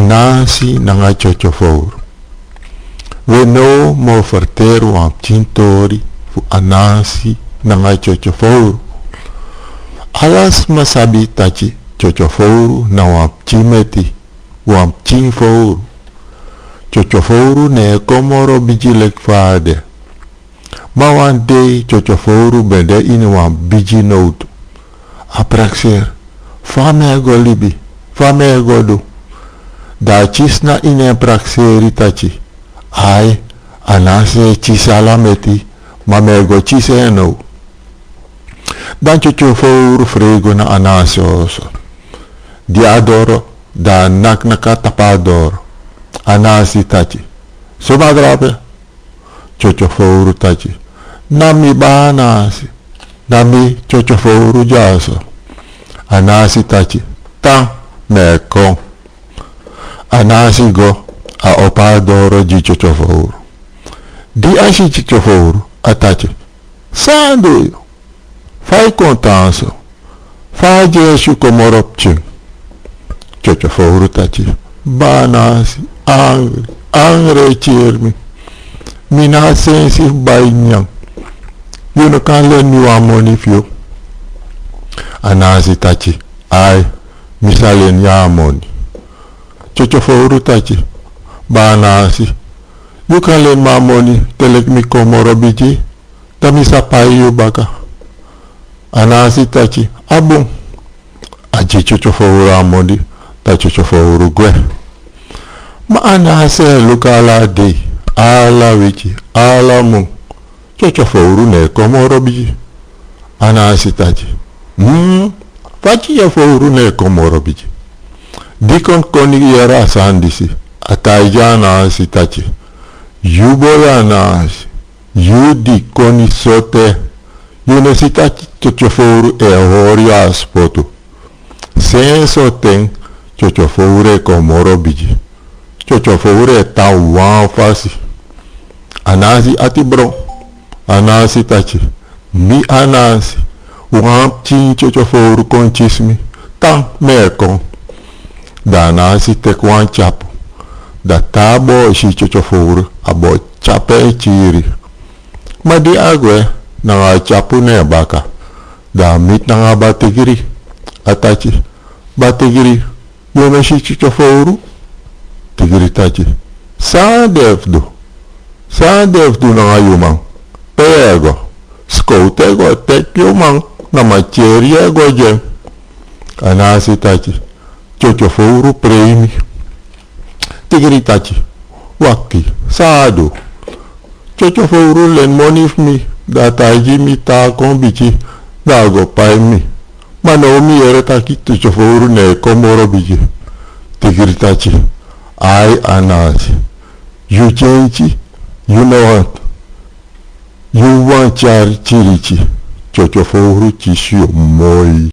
Anasi nanga chochofouro. We no mo vertero wan tintori fu anasi nanga chochofouro. Alas masabi tachi chochofouro na wan chimeti wan chinfouro. Chochofouro ne komoro biji lek fade. Ma wan day chochofouro bende ini wan biji notu. Apraxer. Fame ego libi. Fame ego do. Da chisna ine praxeri tachi. Ai, anase chisala meti, ma mego chise no. Dan chochofouro frego na anase oso. Di adoro, da naknaka tapadoro. Anasi tachi. Soba grape? Chochofouro tachi. Nami ba anasi. Nami chochofouro jaso. Anasi tachi. Tang meko. Anasi go a opadoro di chochofouro. Di ashi chochofouro atachi. Sando io. Fai contanso. Fai jeshu komoropchin. Chochofouro tachi. Banasi. Angre chirmi. Mina sensi bainyan. You no can learn you amoni fio. Anasi tachi. Ai. Misalen ya amoni. Chochofouro tachi. Banasi. You can lend my money. Telek mi komoro biji. Tamisa payo baka. Anasi tachi. Abung. Aji chochofouro amoni. Ta chochofouro gwe. Ma anase lukala de. Ala wichi. Ala mung. Chochofouro ne komoro biji. Anasi tachi. Fachi ya fouro ne komoro biji. Dikon koni yara sandisi. Atayana asi tachi. Yuboya nasi. Yudi koni sote. Yunesitachi chochofouro e hori aspoto. Senso ten chochofouro e komoro biji. Chochofouro e tawan fasi. Anasi ati bro. Anasi tachi. Mi anasi. Wamp chin chochofouro konchismi. Tang mekon. Da anasi tekwan chapo. Da tabo shi chochofouro abo chape chiri. Madi agwe nanga chapu ne baka. Da mit nanga batigiri. Atachi. Batigiri. Yome shi chochofouro. Tigiri tachi. Sa devdu. Sa devdu nanga yumang. Pego. Skotego tek yumang. Nama cheri ego jen. Anasi tachi. Chochofouro preimi. Tigiri tachi. Waki. Sado. Chochofouro len monif mi. Da taji mi ta kombichi. Dago pai mi. Mano mi ere taki chochofouro ne komoro biji. Tigiri tachi. Ai anasi. You change. You know what? You want chari chirichi. Chochofouro chisio moi.